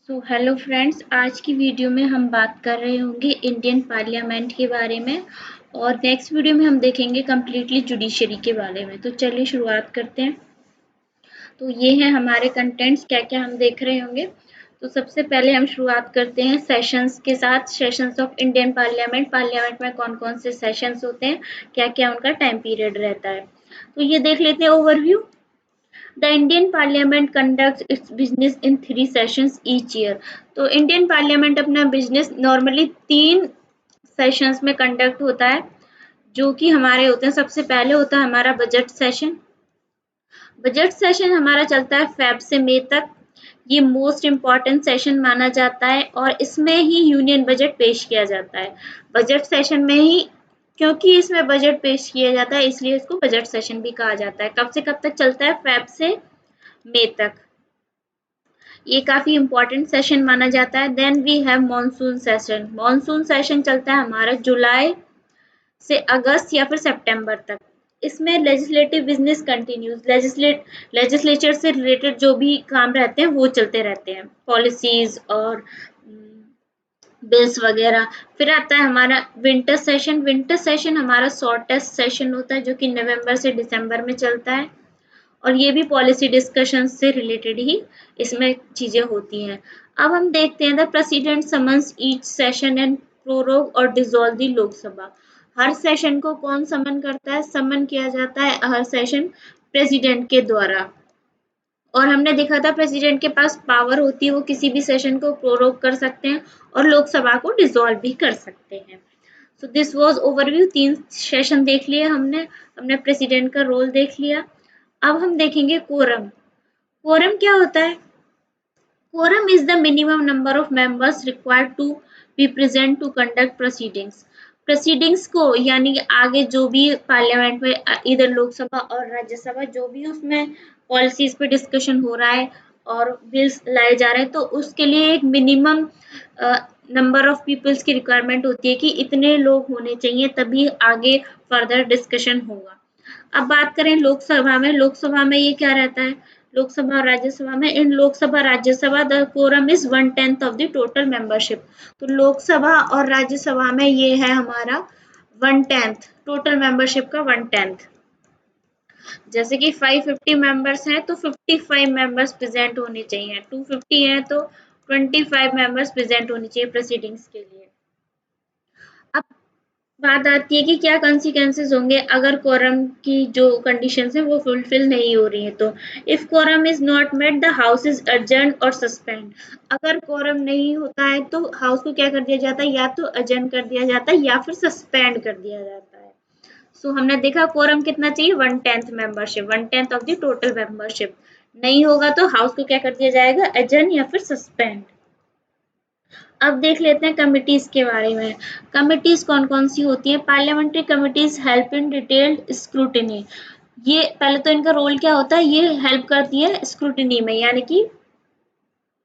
Hello friends, आज की video में हम बात कर रहे होंगे इंडियन पार्लियामेंट के बारे में और नेक्स्ट वीडियो में हम देखेंगे कम्प्लीटली जुडिशरी के बारे में। तो चलिए शुरुआत करते हैं। तो ये हैं हमारे कंटेंट्स, क्या क्या हम देख रहे होंगे। तो सबसे पहले हम शुरुआत करते हैं सेशंस के साथ। Sessions of Indian parliament, parliament में कौन कौन से सेशंस होते हैं, क्या क्या उनका टाइम पीरियड रहता है। तो ये देख लेते हैं overview. The Indian Parliament conducts its business in 3 sessions each year. तो इंडियन पार्लियामेंट अपना बिजनेस नॉर्मली 3 सेशंस में कंडक्ट होता है, जो कि हमारे होते हैं। सबसे पहले होता है हमारा बजट सेशन। बजट सेशन हमारा चलता है फेब से मई तक। ये मोस्ट इम्पॉर्टेंट सेशन माना जाता है और इसमें ही यूनियन बजट पेश किया जाता है। बजट सेशन में ही, क्योंकि इसमें बजट पेश किया जाता है इसलिए इसको बजट सेशन भी कहा जाता है। कब से कब तक चलता है? फेब से मई तक। ये काफी इंपॉर्टेंट सेशन माना जाता है। Then we have monsoon session. Monsoon session चलता है हमारा जुलाई से अगस्त या फिर सितंबर तक। इसमें लेजिस्लेटिव बिजनेस कंटिन्यूज, लेजिस्लेचर से रिलेटेड जो भी काम रहते हैं वो चलते रहते हैं, पॉलिसीज और बिल्स वगैरह। फिर आता है हमारा विंटर सेशन। विंटर सेशन हमारा शॉर्टेस्ट सेशन होता है, जो कि नवंबर से दिसंबर में चलता है और ये भी पॉलिसी डिस्कशन से रिलेटेड ही इसमें चीजें होती हैं। अब हम देखते हैं the president summons each session and prorogue और डिसॉल्व द लोकसभा। हर सेशन को कौन समन करता है? समन किया जाता है हर सेशन प्रेसिडेंट के द्वारा। और हमने देखा था प्रेसिडेंट के पास पावर होती है, वो किसी भी सेशन को प्रोरोग कर सकते हैं और लोकसभा को डिसॉल्व भी कर सकते हैं। So this was overview. 3 session देख लिए हमने, हमने प्रेसिडेंट का रोल देख लिया। अब हम देखेंगे कोरम। कोरम क्या होता है? Quorum is the minimum number of members required to be present to conduct proceedings. Proceedings को यानी आगे जो भी पार्लियामेंट में इधर लोकसभा और राज्यसभा जो भी उसमें पॉलिसीज पे डिस्कशन हो रहा है और बिल्स लाए जा रहे हैं, तो उसके लिए एक मिनिमम नंबर ऑफ पीपल्स की रिक्वायरमेंट होती है कि इतने लोग होने चाहिए तभी आगे फर्दर डिस्कशन होगा। अब बात करें लोकसभा में। लोकसभा में ये क्या रहता है? लोकसभा और राज्यसभा में, in Lok Sabha Rajya Sabha the quorum is 1/10 of the total membership. तो लोकसभा और राज्यसभा में ये है हमारा 1/10, टोटल मेंबरशिप का 1/10। जैसे कि 550 मेंबर्स हैं तो 55 मेंबर्स प्रेजेंट होने चाहिए, 250 हैं तो 25 मेंबर्स प्रेजेंट होने चाहिए प्रोसीडिंग्स के लिए। अब बात आती है कि क्या कॉन्सिक्वेंसेस होंगे अगर कोरम की जो कंडीशंस हैं वो फुलफिल नहीं हो रही हैं। तो if quorum is not met the house is adjourn और सस्पेंड। अगर कोरम नहीं होता है तो हाउस को क्या कर दिया जाता है? या तो अडजर्न कर दिया जाता है या फिर सस्पेंड कर दिया जाता है। सो हमने देखा कोरम कितना चाहिए? 1/10 membership, 1/10 of the total membership. नहीं होगा तो हाउस को क्या कर दिया जाएगा? अडजर्न या फिर सस्पेंड। अब देख लेते हैं कमिटीज के बारे में। कमिटीज कौन कौन सी होती हैं? Parliamentary committees help in detailed scrutiny. ये पहले तो इनका रोल क्या होता है? ये हेल्प करती है स्क्रूटिनी में, यानी कि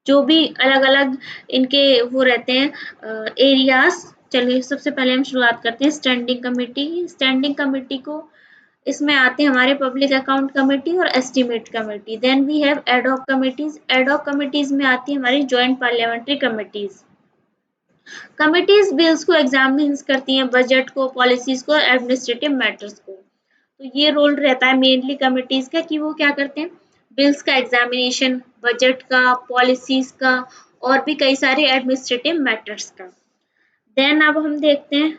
जो भी अलग अलग इनके वो रहते हैं एरियाज। चलिए सबसे पहले हम शुरुआत करते हैं स्टैंडिंग कमेटी। स्टैंडिंग कमेटी को इसमें आते हैं हमारे पब्लिक अकाउंट कमेटी और estimate committee. Then we have ad hoc committees. Ad hoc committees में आती है हमारी joint parliamentary committees. Committees bills को एग्जामिन करती हैं, बजट को, पॉलिसीज को, एडमिनिस्ट्रेटिव मैटर्स को। तो ये रोल रहता है मेनली कमिटीज का कि वो क्या करते हैं? बिल्स का एग्जामिनेशन, बजट का, पॉलिसीज का और भी कई सारे एडमिनिस्ट्रेटिव मैटर्स का। देन अब हम देखते हैं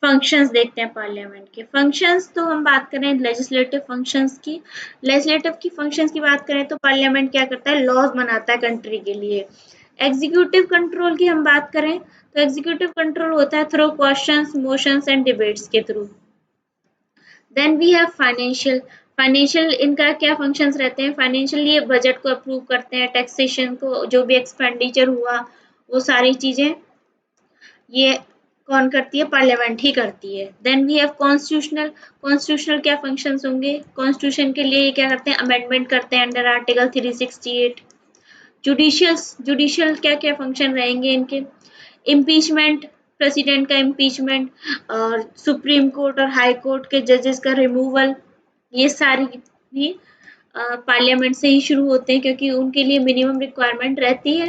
फंक्शंस, देखते हैं पार्लियामेंट के फंक्शंस। तो हम बात करें लेजिस्लेटिव फंक्शंस की। लेजिस्लेटिव की फंक्शंस की बात करें तो पार्लियामेंट क्या करता है? लॉज बनाता है कंट्री के लिए। एग्जीक्यूटिव कंट्रोल की हम बात करें तो एग्जीक्यूटिव कंट्रोल होता है through questions, motions and debates के through. Then we have financial. Financial इनका क्या फंक्शंस रहते हैं? फाइनेंशियल ये बजट को अप्रूव करते हैं, टैक्सेशन को, जो भी एक्सपेंडिचर हुआ वो सारी चीजें ये कौन करती है? पार्लियामेंट ही करती है। Then we have constitutional. Constitutional क्या फंक्शंस होंगे? कॉन्स्टिट्यूशन के लिए क्या करते हैं? अमेंडमेंट करते हैं अंडर आर्टिकल 368। जुडिशियल। जुडिशियल क्या क्या फंक्शन रहेंगे इनके? इम्पीचमेंट, प्रेसिडेंट का इम्पीचमेंट और सुप्रीम कोर्ट और हाई कोर्ट के जजेस का रिमूवल, ये सारी भी पार्लियामेंट से ही शुरू होते हैं क्योंकि उनके लिए मिनिमम रिक्वायरमेंट रहती है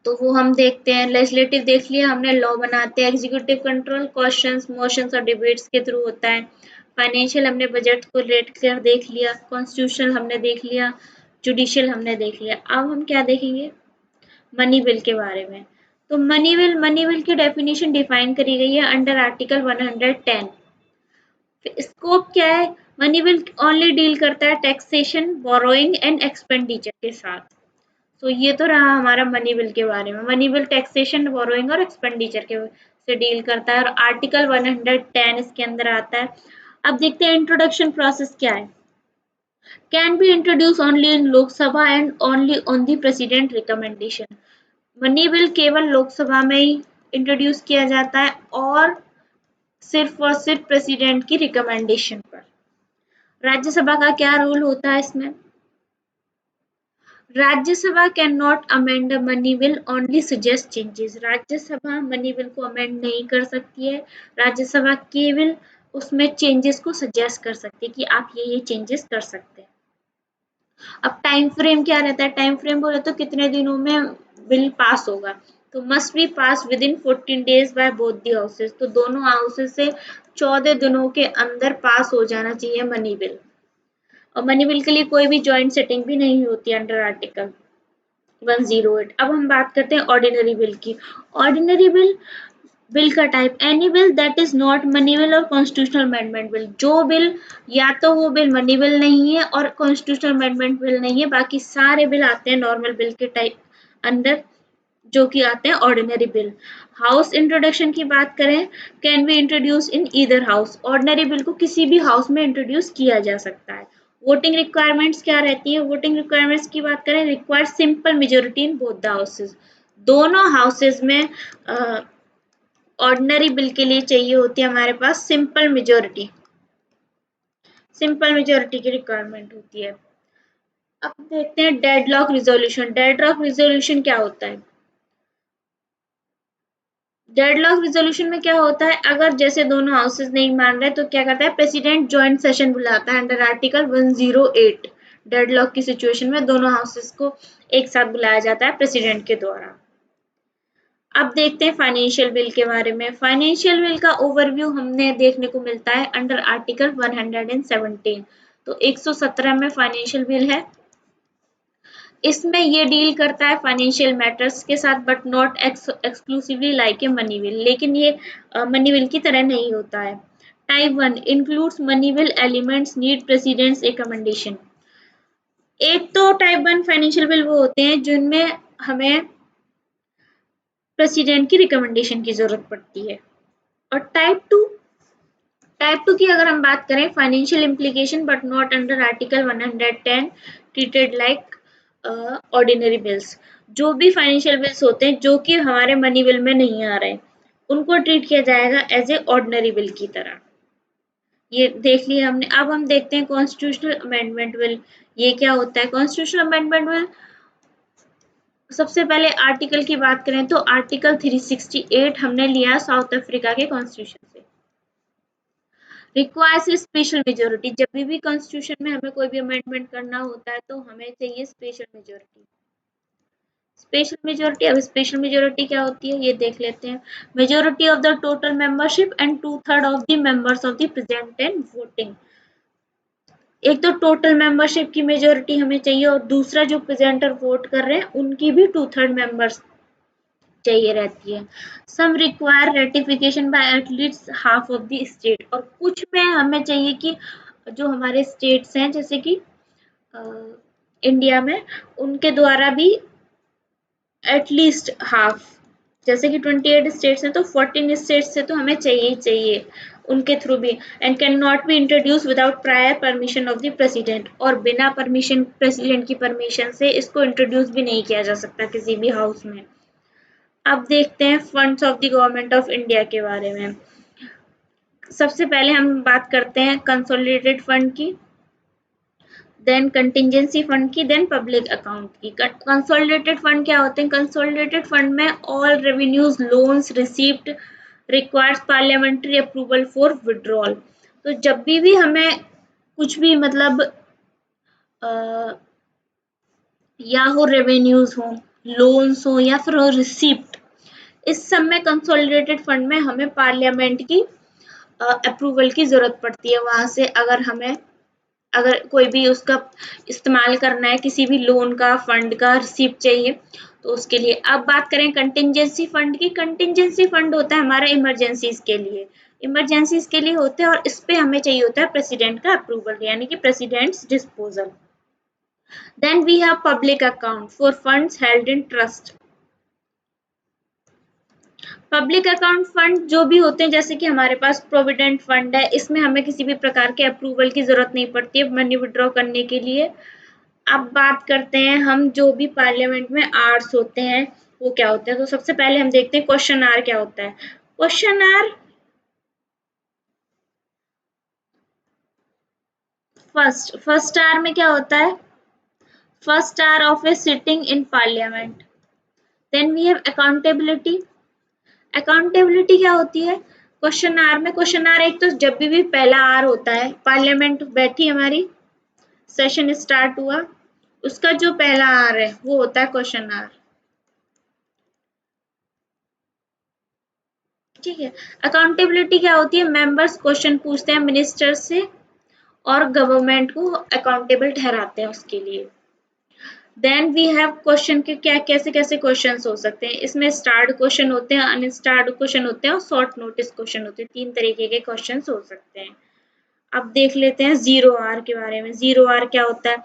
तो वो हम देखते हैं। लेजिस्लेटिव देख लिया हमने, लॉ बनाते हैं। एग्जीक्यूटिव कंट्रोल क्वेश्चंस, मोशंस और डिबेट्स के थ्रू होता है। फाइनेंशियल हमने बजट को रेट कर देख लिया। कॉन्स्टिट्यूशनल हमने देख लिया। जुडिशियल हमने देख लिया। अब हम क्या देखेंगे, मनी बिल के बारे में। तो मनी बिल की डेफिनेशन डिफाइन करी गई है अंडर आर्टिकल 110। स्कोप क्या है, मनी बिल ओनली डील करता है टैक्सेशन, बोरोइंग एंड एक्सपेंडिचर के साथ। तो ये तो रहा हमारा मनी बिल के बारे में। मनी बिल टैक्सेशन, बोरोइंग और एक्सपेंडिचर के से डील करता है और आर्टिकल 110 इसके अंदर आता है। अब देखते हैं इंट्रोडक्शन प्रोसेस क्या है। Can be introduce only in Lok Sabha and only on the president recommendation. Money bill केवल लोकसभा में ही इंट्रोड्यूस किया जाता है और सिर्फ प्रेसिडेंट की रिकमेंडेशन पर। राज्यसभा का क्या रोल होता है इसमें। Rajya Sabha can not amend a money bill, only suggest changes. Rajya Sabha money bill को अमेंड नहीं कर सकती है। राज्यसभा केवल उसमें चेंजेस को सजेस्ट कर सकती है कि आप ये चेंजेस कर सकते हैं। अब टाइम फ्रेम क्या रहता है, टाइम फ्रेम बोले तो कितने दिनों में बिल पास होगा। तो must be pass with in 14 days by both the houses. तो दोनों हाउसेस से 14 दिनों के अंदर पास हो जाना चाहिए मनी बिल। और मनी बिल के लिए कोई भी जॉइंट सेटिंग भी नहीं होती अंडर आर्टिकल 108। अब हम बात करते हैं ऑर्डिनरी बिल की। ऑर्डिनरी बिल का type, any bill that is not money bill और कॉन्स्टिट्यूशनल अमेंडमेंट बिल। जो बिल, या तो वो बिल मनी बिल नहीं है और कॉन्स्टिट्यूशनल अमेंडमेंट बिल नहीं है, बाकी सारे बिल आते हैं नॉर्मल बिल के टाइप अंदर, जो कि आते हैं ऑर्डिनरी बिल। हाउस इंट्रोडक्शन की बात करें, can be introduce in either house. Ordinary bill को किसी भी हाउस में इंट्रोड्यूस किया जा सकता है। वोटिंग रिक्वायरमेंट्स क्या रहती है, वोटिंग रिक्वायरमेंट्स की बात करें, require simple majority in both the houses. दोनों हाउसेज में ऑर्डिनरी बिल के लिए चाहिए होती है हमारे पास सिंपल मेजोरिटी। सिंपल मेजोरिटी की रिक्वायरमेंट होती है। अब देखते हैं डेडलॉक रिजोल्यूशन। डेडलॉक रिजोल्यूशन क्या होता है। डेडलॉक रिजोल्यूशन में क्या होता है, अगर जैसे दोनों हाउसेस नहीं मान रहे तो क्या करता है, प्रेसिडेंट जॉइंट सेशन बुलाता है अंडर आर्टिकल 108। डेडलॉक की सिचुएशन में दोनों हाउसेस को एक साथ बुलाया जाता है प्रेसिडेंट के द्वारा। अब देखते हैं फाइनेंशियल बिल के बारे में। फाइनेंशियल बिल का ओवरव्यू हमने देखने को मिलता है अंडर आर्टिकल 117। तो 117 में फाइनेंशियल बिल है। इसमें ये डील करता है फाइनेंशियल मैटर्स के साथ, but not exclusively like a money bill. लेकिन ये मनी बिल की तरह नहीं होता है। Type 1 includes money bill elements need president's recommendation. एक तो टाइप 1 फाइनेंशियल बिल वो होते हैं जिनमें हमें प्रेसिडेंट की रिकमेंडेशन की जरूरत पड़ती है। और टाइप 2 की अगर हम बात करें, financial implication but not under article 110 treated like ordinary bills. जो भी फाइनेंशियल बिल्स होते हैं जो कि हमारे मनी बिल में नहीं आ रहे, उनको ट्रीट किया जाएगा एज ए ऑर्डिनरी बिल की तरह। ये देख लिया हमने। अब हम देखते हैं कॉन्स्टिट्यूशनल अमेंडमेंट बिल। ये क्या होता है कॉन्स्टिट्यूशनल अमेंडमेंट बिल। सबसे पहले आर्टिकल की बात करें तो आर्टिकल 368 हमने लिया साउथ अफ्रीका के कॉन्स्टिट्यूशन से। Requires special majority. जब भी कॉन्स्टिट्यूशन में हमें कोई भी अमेंडमेंट करना होता है तो हमें चाहिए स्पेशल मेजोरिटी। स्पेशल मेजोरिटी, अब स्पेशल मेजोरिटी क्या होती है ये देख लेते हैं। Majority of the total membership and 2/3 of the members of the present and voting. एक तो टोटल मेंबरशिप की मेजोरिटी हमें चाहिए और दूसरा जो प्रेजेंटर वोट कर रहे हैं उनकी भी 2/3 मेंबर्स चाहिए रहती है। Some require ratification by at least half of the state. और कुछ में हमें चाहिए कि जो हमारे स्टेट्स हैं जैसे कि इंडिया में, उनके द्वारा भी एटलीस्ट हाफ। जैसे कि 28 स्टेट्स हैं तो 14 स्टेट्स से तो हमें चाहिए ही चाहिए उनके थ्रू भी। And can not be introduce without prior permission of the president. और बिना परमिशन, प्रेसिडेंट की परमिशन से इसको इंट्रोड्यूस भी नहीं किया जा सकता किसी भी हाउस में। अब देखते हैं funds of the government of India के बारे में। सबसे पहले हम बात करते हैं कंसोलिडेटेड फंड की, देन कंटिजेंसी फंड की, देन पब्लिक अकाउंट की। कंसोलिडेटेड फंड क्या होते हैं, कंसोलिडेटेड फंड में all revenues, loans received requires parliamentary approval for withdrawal. तो जब भी हमें कुछ भी मतलब या हो रेवेन्यूज हो लोन्स हो या फिर रिसिप्ट, इस सब में कंसोलिडेटेड फंड में हमें पार्लियामेंट की अप्रूवल की जरूरत पड़ती है। वहां से अगर कोई भी उसका इस्तेमाल करना है, किसी भी लोन का, फंड का रिसीप्ट चाहिए, तो उसके लिए। अब बात करें कंटिजेंसी फंड की। कंटिजेंसी फंड होता है हमारा इमरजेंसीज के लिए, इमरजेंसीज के लिए होते हैं, और इस पे हमें चाहिए होता है प्रेसिडेंट का अप्रूवल, यानी कि president's disposal. Then we have public account for funds held in trust. Public account fund जो भी होते हैं, जैसे कि हमारे पास प्रोविडेंट फंड है, इसमें हमें किसी भी प्रकार के अप्रूवल की जरूरत नहीं पड़ती है मनी विड्रॉ करने के लिए। अब बात करते हैं हम, जो भी पार्लियामेंट में आर्ट्स होते हैं वो क्या होते हैं। तो सबसे पहले हम देखते हैं क्वेश्चन आर क्या होता है। क्वेश्चन आर फर्स्ट आर में क्या होता है, first hour of a sitting in parliament. Then we have accountability. Accountability क्या होती है क्वेश्चन आर में। क्वेश्चन आर एक तो जब भी पहला आर होता है, पार्लियामेंट बैठी हमारी, सेशन स्टार्ट हुआ, उसका जो पहला आर है वो होता है क्वेश्चन आर। ठीक है। अकाउंटेबिलिटी क्या होती है, मेंबर्स क्वेश्चन पूछते हैं मिनिस्टर से और गवर्नमेंट को अकाउंटेबल ठहराते हैं उसके लिए। देन वी हैव क्वेश्चन के क्या कैसे कैसे क्वेश्चंस हो सकते हैं। इसमें स्टार्ड क्वेश्चन होते हैं, अनस्टार्ड क्वेश्चन होते हैं और शॉर्ट नोटिस क्वेश्चन होते हैं। तीन तरीके के क्वेश्चंस हो सकते हैं। अब देख लेते हैं जीरो आर के बारे में। जीरो आर क्या होता है,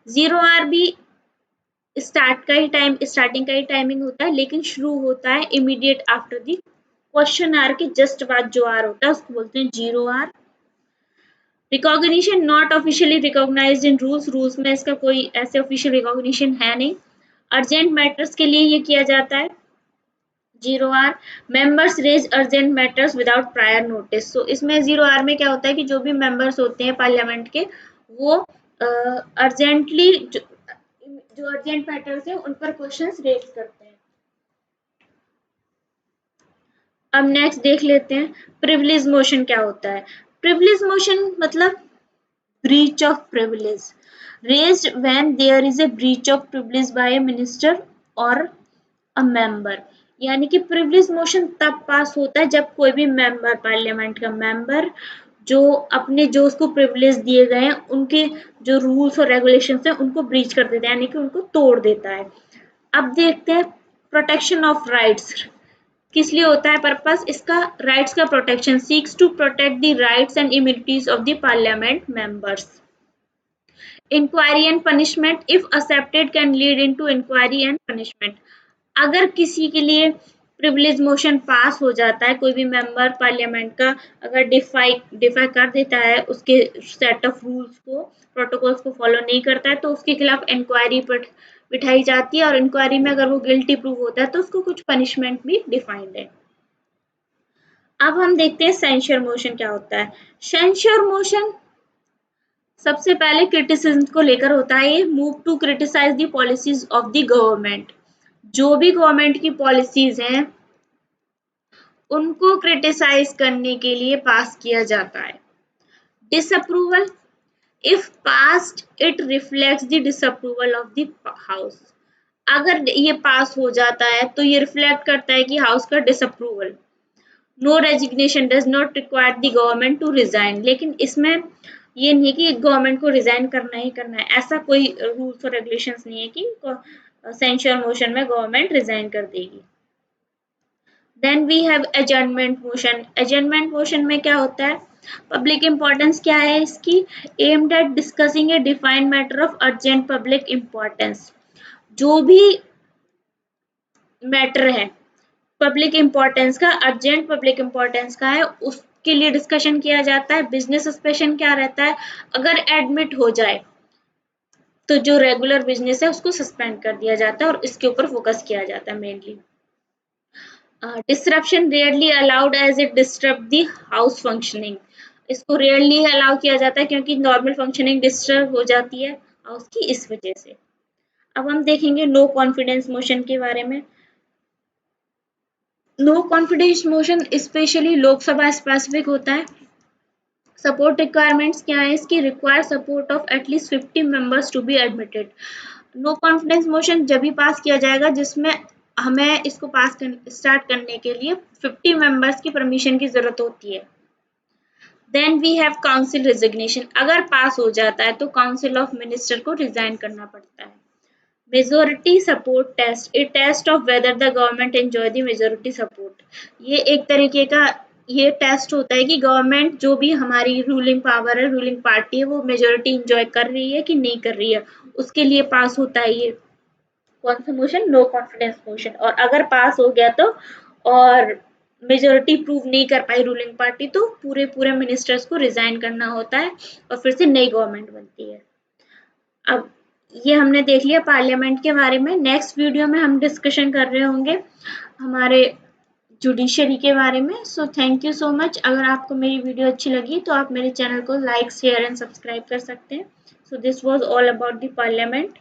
जीरो आर भी स्टार्टिंग का ही टाइमिंग होता है, लेकिन शुरू होता है immediate after the question hour के जस्ट बाद जो आर होता है उसको बोलते हैं zero hour. Recognition not officially recognised in rules, rules में इसका कोई ऐसे ऑफिशियल रिकॉग्निशन है नहीं। अर्जेंट मैटर्स के लिए ये किया जाता है zero hour. Members raise urgent matters without prior notice. So इसमें जीरो आर में क्या होता है कि जो भी मेंबर्स होते हैं पार्लियामेंट के, वो अर्जेंटली जो अर्जेंट मैटर्स है उन पर क्वेश्चंस रेज करते हैं। अब नेक्स्ट देख लेते हैं प्रिविलेज मोशन क्या होता है। प्रिविलेज मोशन मतलब breach of privilege raised when there is a breach of privilege by a minister or a member। यानी कि प्रिविलेज मोशन तब पास होता है जब कोई भी मेंबर, पार्लियामेंट का मेंबर, जो अपने जो उसको प्रिविलेज दिए गए हैं उनके जो रूल्स और रेगुलेशंस हैं उनको ब्रीच कर देता है, यानी कि उनको तोड़ देता है। अब देखते हैं प्रोटेक्शन ऑफ राइट्स किस लिए होता है पर्पस इसका। राइट्स का protection seeks to protect the rights and immunities of the parliament members. Inquiry and punishment if accepted can lead into inquiry and punishment. अगर किसी के लिए प्रिविलेज मोशन पास हो जाता है, कोई भी मेंबर पार्लियामेंट का अगर डिफाई कर देता है, उसके सेट ऑफ रूल्स को, प्रोटोकॉल्स को फॉलो नहीं करता है, तो उसके खिलाफ इंक्वायरी बिठाई जाती है, और इंक्वायरी में अगर वो गिल्टी प्रूव होता है तो उसको कुछ पनिशमेंट भी डिफाइंड है। अब हम देखते हैं सेंश्योर मोशन क्या होता है। सेंश्योर मोशन सबसे पहले क्रिटिसिज्म को लेकर होता है। ये move to criticise the policies of the government. जो भी गवर्नमेंट की पॉलिसीज हैं उनको क्रिटिसाइज करने के लिए पास किया जाता है। Disapproval if passed it reflects the disapproval of the house. अगर ये पास हो जाता है तो ये रिफ्लेक्ट करता है कि हाउस का disapproval. No resignation does not require the government to resign. लेकिन इसमें ये नहीं कि गवर्नमेंट को रिजाइन करना ही करना है, ऐसा कोई रूल्स और रेगुलेशंस नहीं है कि सेंश्योर मोशन में गवर्नमेंट रिजाइन कर देगी। Then we have adjournment motion. Adjournment motion में क्या होता है, पब्लिक इंपॉर्टेंस क्या है इसकी, aimed at discussing a defined matter of urgent public importance. जो भी मैटर है पब्लिक इंपॉर्टेंस का, अर्जेंट पब्लिक इंपॉर्टेंस का है, उसके लिए डिस्कशन किया जाता है। बिजनेस सस्पेंशन क्या रहता है, अगर एडमिट हो जाए तो जो रेगुलर बिजनेस है उसको सस्पेंड कर दिया जाता है, और इसके ऊपर फोकस किया जाता है mainly. Disruption rarely allowed as it disturb the house functioning. इसको रेयरली अलाउ किया जाता है क्योंकि नॉर्मल फंक्शनिंग डिस्टर्ब हो जाती है हाउस की, इस वजह से। अब हम देखेंगे नो कॉन्फिडेंस मोशन के बारे में। No confidence motion specially Lok Sabha specific होता है। सपोर्ट रिक्वायरमेंट्स क्या है इसकी, require support of at least 50 members to be admitted. No confidence motion जब भी पास किया जाएगा जिसमें हमें इसको स्टार्ट करने के लिए 50 मेंबर्स की परमिशन की जरूरत होती है। Then we have council resignation, अगर पास हो जाता है तो काउंसिल ऑफ मिनिस्टर को रिजाइन करना पड़ता है। Majority support test, a test of whether the government enjoy the majority support. ये एक तरीके का ये टेस्ट होता है कि गवर्नमेंट जो भी हमारी रूलिंग पावर है, रूलिंग पार्टी है, वो मेजोरिटी इंजॉय कर रही है कि नहीं कर रही है, उसके लिए पास होता है ये कौन सा मोशन, नो कॉन्फिडेंस मोशन। और अगर पास हो गया तो और मेजोरिटी प्रूव नहीं कर पाई रूलिंग पार्टी तो पूरे पूरे मिनिस्टर्स को रिजाइन करना होता है और फिर से नई गवर्नमेंट बनती है। अब ये हमने देख लिया पार्लियामेंट के बारे में। नेक्स्ट वीडियो में हम डिस्कशन कर रहे होंगे हमारे जुडिशरी के बारे में। So thank you so much. अगर आपको मेरी वीडियो अच्छी लगी तो आप मेरे चैनल को लाइक शेयर एंड सब्सक्राइब कर सकते हैं। So this was all about the parliament.